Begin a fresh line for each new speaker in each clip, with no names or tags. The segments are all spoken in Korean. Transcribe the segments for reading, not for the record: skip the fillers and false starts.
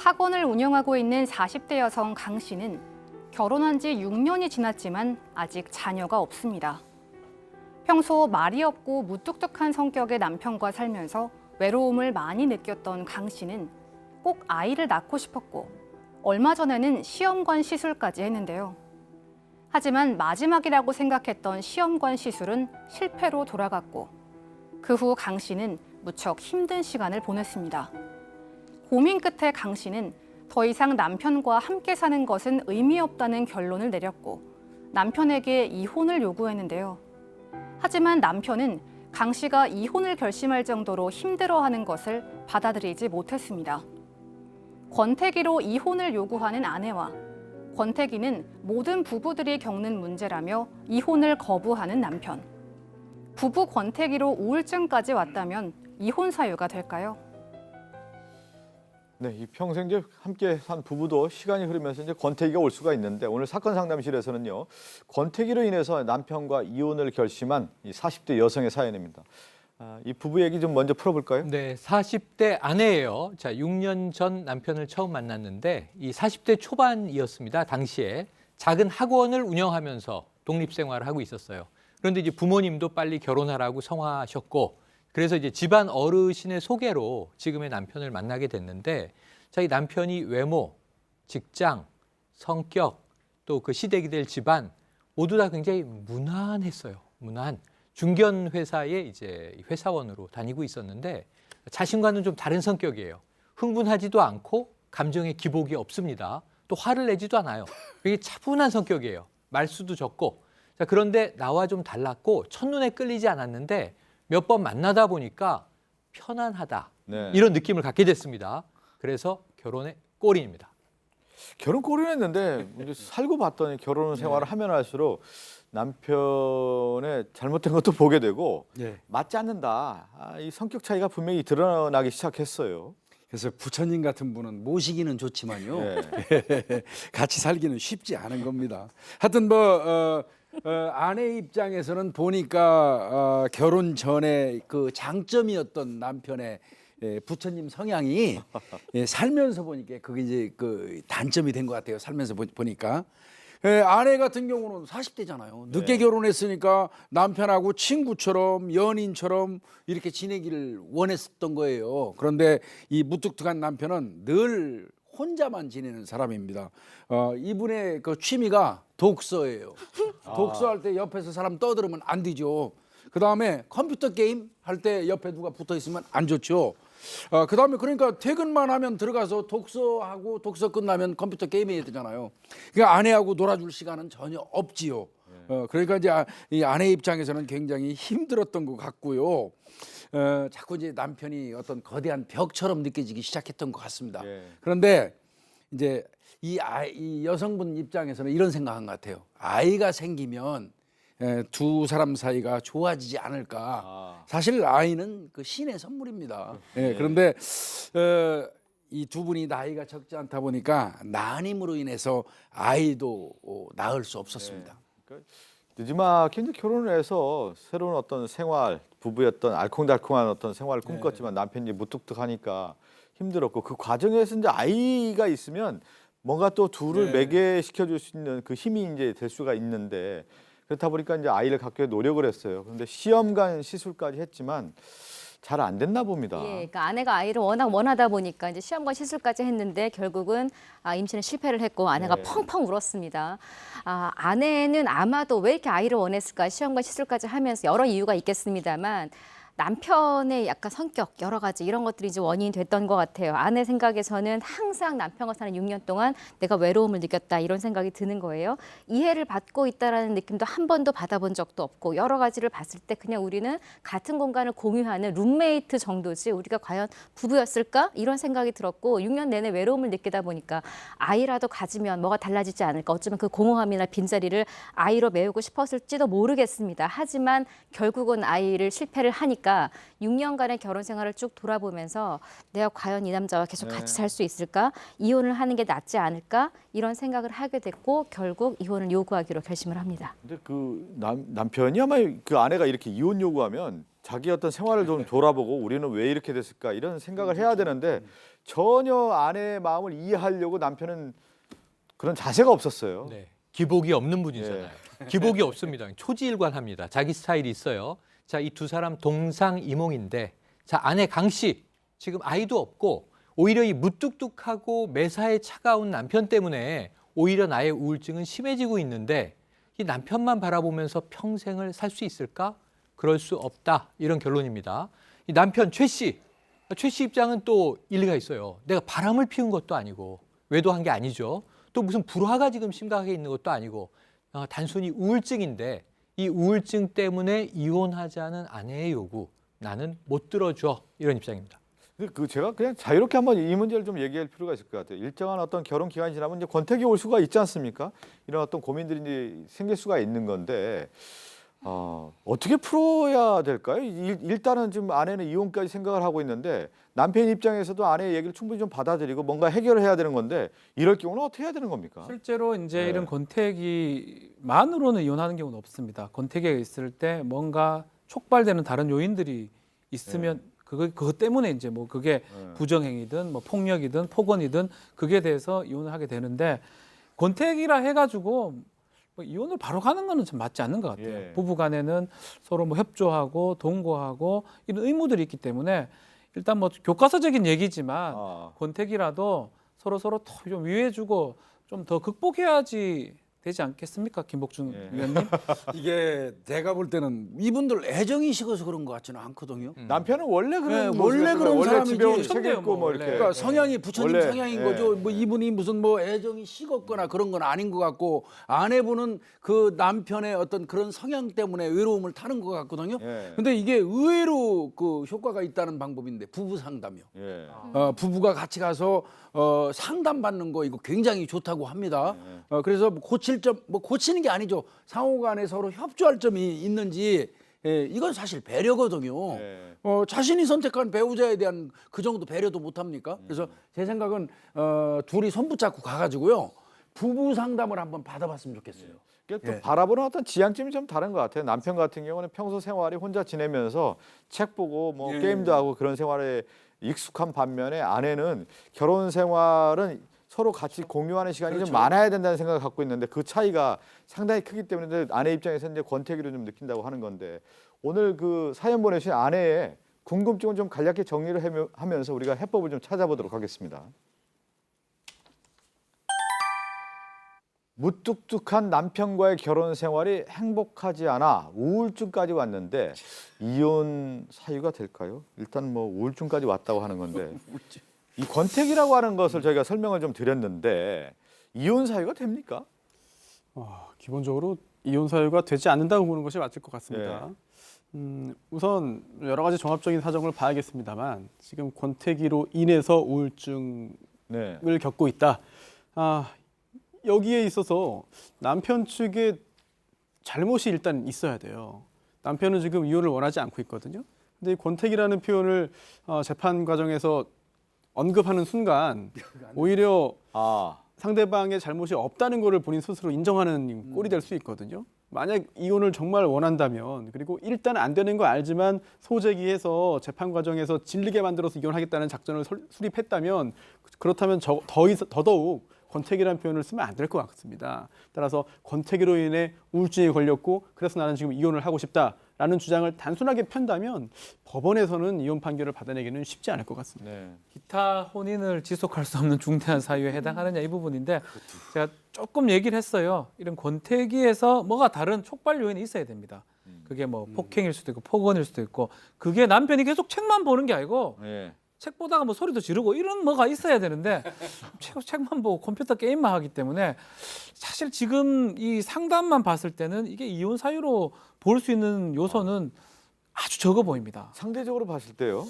학원을 운영하고 있는 40대 여성 강 씨는 결혼한 지 6년이 지났지만 아직 자녀가 없습니다. 평소 말이 없고 무뚝뚝한 성격의 남편과 살면서 외로움을 많이 느꼈던 강 씨는 꼭 아이를 낳고 싶었고 얼마 전에는 시험관 시술까지 했는데요. 하지만 마지막이라고 생각했던 시험관 시술은 실패로 돌아갔고 그 후 강 씨는 무척 힘든 시간을 보냈습니다. 고민 끝에 강 씨는 더 이상 남편과 함께 사는 것은 의미 없다는 결론을 내렸고 남편에게 이혼을 요구했는데요. 하지만 남편은 강 씨가 이혼을 결심할 정도로 힘들어하는 것을 받아들이지 못했습니다. 권태기로 이혼을 요구하는 아내와 권태기는 모든 부부들이 겪는 문제라며 이혼을 거부하는 남편. 부부 권태기로 우울증까지 왔다면 이혼 사유가 될까요?
네, 이 평생 이제 함께 산 부부도 시간이 흐르면서 이제 권태기가 올 수가 있는데 오늘 사건 상담실에서는요, 권태기로 인해서 남편과 이혼을 결심한 이 40대 여성의 사연입니다. 이 부부 얘기 좀 먼저 풀어볼까요?
네, 40대 아내예요. 자, 6년 전 남편을 처음 만났는데 이 40대 초반이었습니다. 당시에 작은 학원을 운영하면서 독립생활을 하고 있었어요. 그런데 이제 부모님도 빨리 결혼하라고 성화하셨고 그래서 이제 집안 어르신의 소개로 지금의 남편을 만나게 됐는데 자, 이 남편이 외모, 직장, 성격, 또 그 시댁이 될 집안 모두 다 굉장히 무난했어요. 무난. 중견 회사에 이제 회사원으로 다니고 있었는데 자신과는 좀 다른 성격이에요. 흥분하지도 않고 감정에 기복이 없습니다. 또 화를 내지도 않아요. 되게 차분한 성격이에요. 말수도 적고. 자, 그런데 나와 좀 달랐고 첫눈에 끌리지 않았는데 몇 번 만나다 보니까 편안하다.
네.
이런 느낌을 갖게 됐습니다. 그래서 결혼에 골인입니다.
결혼 골인했는데 이제 살고 봤더니 결혼 생활을 하면 할수록 남편의 잘못된 것도 보게 되고 맞지 않는다. 이 성격 차이가 분명히 드러나기 시작했어요.
그래서 부처님 같은 분은 모시기는 좋지만요.
네.
같이 살기는 쉽지 않은 겁니다. 하여튼 아내 입장에서는 보니까 결혼 전에 그 장점이었던 남편의 부처님 성향이 살면서 보니까 그게 이제 그 단점이 된 것 같아요. 살면서 보니까. 아내 같은 경우는 40대잖아요. 늦게 결혼했으니까 남편하고 친구처럼 연인처럼 이렇게 지내기를 원했었던 거예요. 그런데 이 무뚝뚝한 남편은 늘 혼자만 지내는 사람입니다. 이분의 그 취미가 독서예요. 독서할 때 옆에서 사람 떠들으면 안 되죠. 그다음에 컴퓨터 게임 할 때 옆에 누가 붙어 있으면 안 좋죠. 그다음에 그러니까 퇴근만 하면 들어가서 독서하고 독서 끝나면 컴퓨터 게임 해야 되잖아요. 그러니까 아내하고 놀아줄 시간은 전혀 없지요. 그러니까 이제 이 아내 입장에서는 굉장히 힘들었던 것 같고요. 자꾸 이제 남편이 어떤 거대한 벽처럼 느껴지기 시작했던 것 같습니다. 그런데 이제 이 여성분 입장에서는 이런 생각한 것 같아요. 아이가 생기면 두 사람 사이가 좋아지지 않을까. 사실 아이는 그 신의 선물입니다. 그런데 이 두 분이 나이가 적지 않다 보니까 난임으로 인해서 아이도 낳을 수 없었습니다.
그러니까 늦지막히 이제 결혼을 해서 새로운 어떤 생활, 부부였던 알콩달콩한 어떤 생활을 꿈꿨지만 남편이 무뚝뚝하니까 힘들었고 그 과정에서 이제 아이가 있으면 뭔가 또 둘을 매개시켜줄 수 있는 그 힘이 이제 될 수가 있는데 그렇다 보니까 이제 아이를 갖기 위해 노력을 했어요. 그런데 시험관 시술까지 했지만 잘 안 됐나 봅니다.
예, 그러니까 아내가 아이를 워낙 원하다 보니까 이제 시험과 시술까지 했는데 결국은 임신에 실패를 했고 아내가 펑펑 울었습니다. 아내는 아마도 왜 이렇게 아이를 원했을까 시험과 시술까지 하면서 여러 이유가 있겠습니다만 남편의 약간 성격 여러 가지 이런 것들이 이제 원인이 됐던 것 같아요. 아내 생각에서는 항상 남편과 사는 6년 동안 내가 외로움을 느꼈다 이런 생각이 드는 거예요. 이해를 받고 있다라는 느낌도 한 번도 받아본 적도 없고 여러 가지를 봤을 때 그냥 우리는 같은 공간을 공유하는 룸메이트 정도지 우리가 과연 부부였을까 이런 생각이 들었고 6년 내내 외로움을 느끼다 보니까 아이라도 가지면 뭐가 달라지지 않을까 어쩌면 그 공허함이나 빈자리를 아이로 메우고 싶었을지도 모르겠습니다. 하지만 결국은 아이를 실패를 하니까 보니까 6년간의 결혼 생활을 쭉 돌아보면서 내가 과연 이 남자와 계속 같이 살 수 있을까? 이혼을 하는 게 낫지 않을까? 이런 생각을 하게 됐고 결국 이혼을 요구하기로 결심을 합니다.
근데 그 남편이 아마 그 아내가 이렇게 이혼 요구하면 자기 어떤 생활을 좀 돌아보고 우리는 왜 이렇게 됐을까 이런 생각을 해야 되는데 전혀 아내의 마음을 이해하려고 남편은 그런 자세가 없었어요.
네. 기복이 없는 분이잖아요. 기복이 없습니다. 초지일관합니다. 자기 스타일이 있어요. 자, 이 두 사람 동상이몽인데, 자, 아내 강 씨 지금 아이도 없고 오히려 이 무뚝뚝하고 매사에 차가운 남편 때문에 오히려 나의 우울증은 심해지고 있는데 이 남편만 바라보면서 평생을 살 수 있을까? 그럴 수 없다. 이런 결론입니다. 이 남편 최 씨 입장은 또 일리가 있어요. 내가 바람을 피운 것도 아니고 외도한 게 아니죠. 또 무슨 불화가 지금 심각하게 있는 것도 아니고 단순히 우울증인데 이 우울증 때문에 이혼하자는 아내의 요구 나는 못 들어줘 이런 입장입니다.
그 제가 그냥 자유롭게 한번 이 문제를 좀 얘기할 필요가 있을 것 같아요. 일정한 어떤 결혼 기간이 지나면 이제 권태기 올 수가 있지 않습니까? 이런 어떤 고민들이 이제 생길 수가 있는 건데 어떻게 풀어야 될까요? 일단은 지금 아내는 이혼까지 생각을 하고 있는데 남편 입장에서도 아내의 얘기를 충분히 좀 받아들이고 뭔가 해결을 해야 되는 건데 이럴 경우는 어떻게 해야 되는 겁니까?
실제로 이제
네.
이런 권태기만으로는 이혼하는 경우는 없습니다. 권태기가 있을 때 뭔가 촉발되는 다른 요인들이 있으면 그것 때문에 이제 뭐 그게 부정행위든 뭐 폭력이든 폭언이든 그게 대해서 이혼을 하게 되는데 권태기라 해가지고 뭐 이혼을 바로 가는 거는 좀 맞지 않는 것 같아요.
예.
부부간에는 서로 뭐 협조하고 동거하고 이런 의무들이 있기 때문에 일단 뭐 교과서적인 얘기지만 권태기라도 서로 더 좀 위해주고 좀 더 극복해야지 되지 않겠습니까, 김복준 위원님?
이게 제가 볼 때는 이분들 애정이 식어서 그런 것 같지는 않거든요.
남편은 원래 그런
네, 원래 그런
원래
사람이지.
집에 오면 책
천대요,
읽고 뭐
뭐
이렇게.
그러니까 성향이 부처님
원래,
성향인
예.
거죠. 뭐 이분이 무슨 뭐 애정이 식었거나 그런 건 아닌 것 같고 아내분은 그 남편의 어떤 그런 성향 때문에 외로움을 타는 것 같거든요.
예.
근데 이게 의외로 그 효과가 있다는 방법인데 부부 상담이요.
예.
부부가 같이 가서 상담 받는 거 이거 굉장히 좋다고 합니다. 그래서 뭐 고칠 점 뭐 고치는 게 아니죠. 상호간에 서로 협조할 점이 있는지 이건 사실 배려거든요.
예.
자신이 선택한 배우자에 대한 그 정도 배려도 못 합니까? 그래서 제 생각은 둘이 손 붙잡고 가가지고요 부부 상담을 한번 받아봤으면 좋겠어요.
또 바라보는 어떤 지향점이 좀 다른 것 같아요. 남편 같은 경우는 평소 생활이 혼자 지내면서 책 보고 뭐 게임도 하고 그런 생활에 익숙한 반면에 아내는 결혼 생활은 서로 같이 공유하는 시간이 좀 많아야 된다는 생각을 갖고 있는데 그 차이가 상당히 크기 때문에 아내 입장에서 이제 권태기를 좀 느낀다고 하는 건데 오늘 그 사연 보내신 아내의 궁금증을 좀 간략히 정리를 하면서 우리가 해법을 좀 찾아보도록 하겠습니다. 무뚝뚝한 남편과의 결혼 생활이 행복하지 않아 우울증까지 왔는데 이혼 사유가 될까요? 일단 뭐 우울증까지 왔다고 하는 건데 이 권태기라고 하는 것을 저희가 설명을 좀 드렸는데 이혼 사유가 됩니까?
기본적으로 이혼 사유가 되지 않는다고 보는 것이 맞을 것 같습니다. 우선 여러 가지 종합적인 사정을 봐야겠습니다만 지금 권태기로 인해서 우울증을 겪고 있다. 여기에 있어서 남편 측에 잘못이 일단 있어야 돼요. 남편은 지금 이혼을 원하지 않고 있거든요. 근데 이 권태기라는 표현을 재판 과정에서 언급하는 순간 오히려 상대방의 잘못이 없다는 것을 본인 스스로 인정하는 꼴이 될 수 있거든요. 만약 이혼을 정말 원한다면 그리고 일단 안 되는 거 알지만 소제기해서 재판 과정에서 질리게 만들어서 이혼하겠다는 작전을 수립했다면 그렇다면 더더욱 권태기라는 표현을 쓰면 안 될 것 같습니다. 따라서 권태기로 인해 우울증에 걸렸고 그래서 나는 지금 이혼을 하고 싶다라는 주장을 단순하게 편다면 법원에서는 이혼 판결을 받아내기는 쉽지 않을 것 같습니다.
기타 혼인을 지속할 수 없는 중대한 사유에 해당하느냐 이 부분인데 제가 조금 얘기를 했어요. 이런 권태기에서 뭐가 다른 촉발 요인이 있어야 됩니다. 그게 뭐 폭행일 수도 있고 폭언일 수도 있고 그게 남편이 계속 책만 보는 게 아니고 책 보다가 뭐 소리도 지르고 이런 뭐가 있어야 되는데 책만 보고 컴퓨터 게임만 하기 때문에 사실 지금 이 상담만 봤을 때는 이게 이혼 사유로 볼 수 있는 요소는 아주 적어 보입니다.
상대적으로 봤을 때요.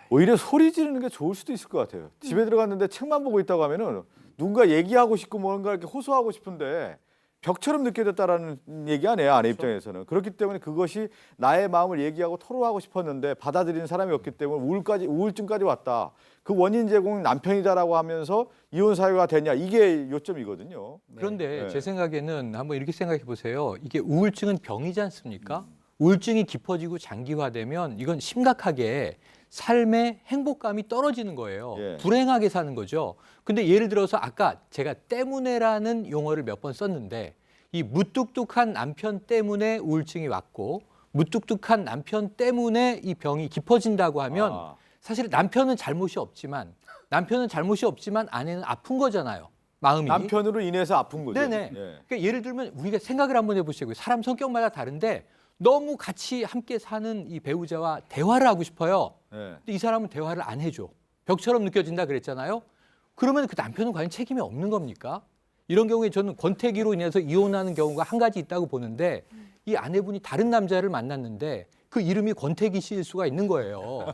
오히려 소리 지르는 게 좋을 수도 있을 것 같아요. 집에 들어갔는데 책만 보고 있다고 하면은 누군가 얘기하고 싶고 뭔가 이렇게 호소하고 싶은데 벽처럼 느껴졌다라는 얘기 아니에요, 아내 입장에서는. 그렇기 때문에 그것이 나의 마음을 얘기하고 토로하고 싶었는데 받아들이는 사람이 없기 때문에 우울증까지 왔다. 그 원인 제공은 남편이다라고 하면서 이혼 사유가 되냐, 이게 요점이거든요.
그런데
네.
제 생각에는 한번 이렇게 생각해 보세요. 이게 우울증은 병이지 않습니까? 우울증이 깊어지고 장기화되면 이건 심각하게 삶의 행복감이 떨어지는 거예요.
예.
불행하게 사는 거죠. 근데 예를 들어서 아까 제가 때문에라는 용어를 몇 번 썼는데 이 무뚝뚝한 남편 때문에 우울증이 왔고 무뚝뚝한 남편 때문에 이 병이 깊어진다고 하면
아.
사실 남편은 잘못이 없지만 아내는 아픈 거잖아요. 마음이.
남편으로 인해서 아픈 거죠.
네네.
예.
그러니까 예를 들면 우리가 생각을 한번 해보시고요. 사람 성격마다 다른데 너무 같이 함께 사는 이 배우자와 대화를 하고 싶어요.
예.
근데 이 사람은 대화를 안 해줘. 벽처럼 느껴진다 그랬잖아요. 그러면 그 남편은 과연 책임이 없는 겁니까? 이런 경우에 저는 권태기로 인해서 이혼하는 경우가 한 가지 있다고 보는데 이 아내분이 다른 남자를 만났는데 그 이름이 권태기 씨일 수가 있는 거예요.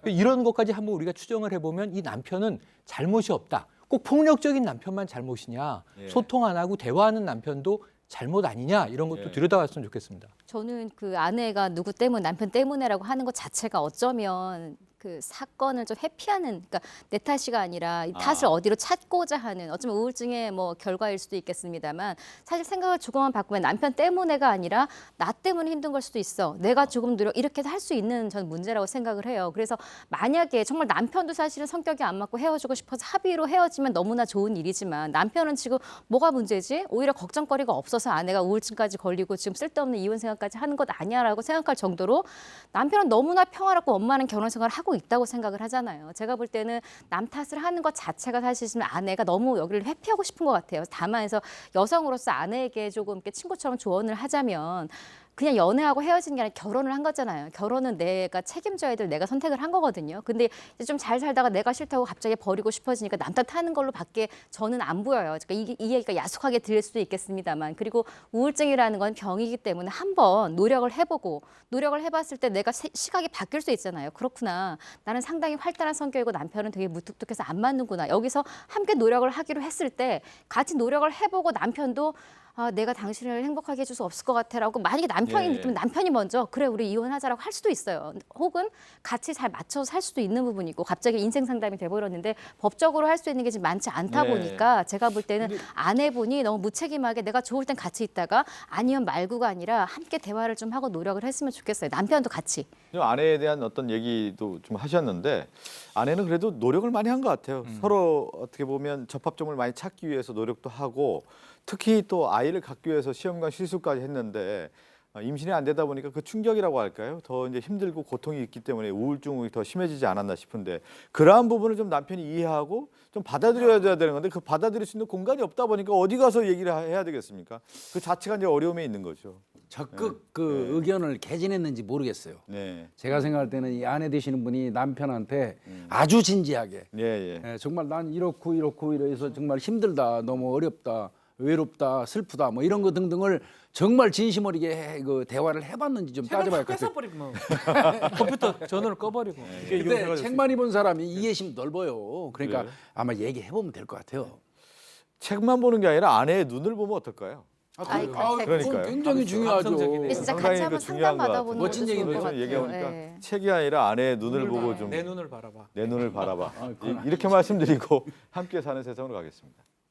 이런 것까지 한번 우리가 추정을 해보면 이 남편은 잘못이 없다. 꼭 폭력적인 남편만 잘못이냐,
예.
소통 안 하고 대화하는 남편도 잘못 아니냐, 이런 것도
예.
들여다봤으면 좋겠습니다.
저는 그 아내가 누구 때문 남편 때문에라고 하는 것 자체가 어쩌면 그 사건을 좀 회피하는, 그러니까 내 탓이가 아니라 이 탓을 어디로 찾고자 하는, 어쩌면 우울증의 뭐 결과일 수도 있겠습니다만, 사실 생각을 조금만 바꾸면 남편 때문에가 아니라 나 때문에 힘든 걸 수도 있어. 내가 조금 노력, 이렇게 할 수 있는 전 문제라고 생각을 해요. 그래서 만약에 정말 남편도 사실은 성격이 안 맞고 헤어지고 싶어서 합의로 헤어지면 너무나 좋은 일이지만, 남편은 지금 뭐가 문제지? 오히려 걱정거리가 없어서 아내가 우울증까지 걸리고 지금 쓸데없는 이혼 생각까지 하는 것 아니야라고 생각할 정도로 남편은 너무나 평화롭고 엄마는 결혼 생활을 하고 있다고 생각을 하잖아요. 제가 볼 때는 남 탓을 하는 것 자체가 사실 지금 아내가 너무 여기를 회피하고 싶은 것 같아요. 다만 해서 여성으로서 아내에게 조금 이렇게 친구처럼 조언을 하자면, 그냥 연애하고 헤어진 게 아니라 결혼을 한 거잖아요. 결혼은 내가 책임져야 될, 내가 선택을 한 거거든요. 근데 이제 좀 잘 살다가 내가 싫다고 갑자기 버리고 싶어지니까 남 탓하는 걸로 밖에 저는 안 보여요. 그러니까 이 얘기가 야속하게 들릴 수도 있겠습니다만, 그리고 우울증이라는 건 병이기 때문에 한번 노력을 해보고, 노력을 해봤을 때 내가 시각이 바뀔 수 있잖아요. 그렇구나. 나는 상당히 활달한 성격이고 남편은 되게 무뚝뚝해서 안 맞는구나. 여기서 함께 노력을 하기로 했을 때 같이 노력을 해보고 남편도 내가 당신을 행복하게 해줄 수 없을 것 같아라고, 만약에 남편이
네.
느끼면 남편이 먼저 그래 우리 이혼하자라고 할 수도 있어요. 혹은 같이 잘 맞춰서 살 수도 있는 부분이고, 갑자기 인생 상담이 돼버렸는데 법적으로 할 수 있는 게 지금 많지 않다
네.
보니까 제가 볼 때는 아내분이 너무 무책임하게 내가 좋을 땐 같이 있다가 아니면 말고가 아니라 함께 대화를 좀 하고 노력을 했으면 좋겠어요. 남편도 같이.
아내에 대한 어떤 얘기도 좀 하셨는데, 아내는 그래도 노력을 많이 한 것 같아요. 서로 어떻게 보면 접합점을 많이 찾기 위해서 노력도 하고, 특히 또 아이를 갖기 위해서 시험관 실수까지 했는데 임신이 안 되다 보니까 그 충격이라고 할까요? 더 이제 힘들고 고통이 있기 때문에 우울증이 더 심해지지 않았나 싶은데, 그러한 부분을 좀 남편이 이해하고 좀 받아들여야 되는 건데, 그 받아들일 수 있는 공간이 없다 보니까 어디 가서 얘기를 해야 되겠습니까? 그 자체가 이제 어려움에 있는 거죠.
적극 그 의견을 개진했는지 모르겠어요.
네,
제가 생각할 때는 이 아내 되시는 분이 남편한테 아주 진지하게
예, 예.
정말 난 이렇고 이래서 정말 힘들다, 너무 어렵다, 외롭다, 슬프다, 뭐 이런 거 등등을 정말 진심 어리게 그 대화를 해봤는지 좀 따져봐야 할 것 같아요.
뺏어버리고 뭐. 컴퓨터 전원을 꺼버리고.
근데 책 많이 본 사람이 이해심이 넓어요. 그러니까
그래요?
아마 얘기해보면 될 것 같아요.
책만 보는 게 아니라 아내의 눈을 보면 어떨까요? 그러니까요.
그건 굉장히 중요하죠.
감성적이네.
진짜
상당히
같이 한번
그 중요한
상담
것
받아보는
같아요.
것도
멋진
좋을 것
얘기를
같아요.
얘기하니까
예.
책이 아니라 아내의 눈을 보고 좀
내 눈을 바라봐.
내 눈을 바라봐. 이렇게 말씀드리고 함께 사는 세상으로 가겠습니다.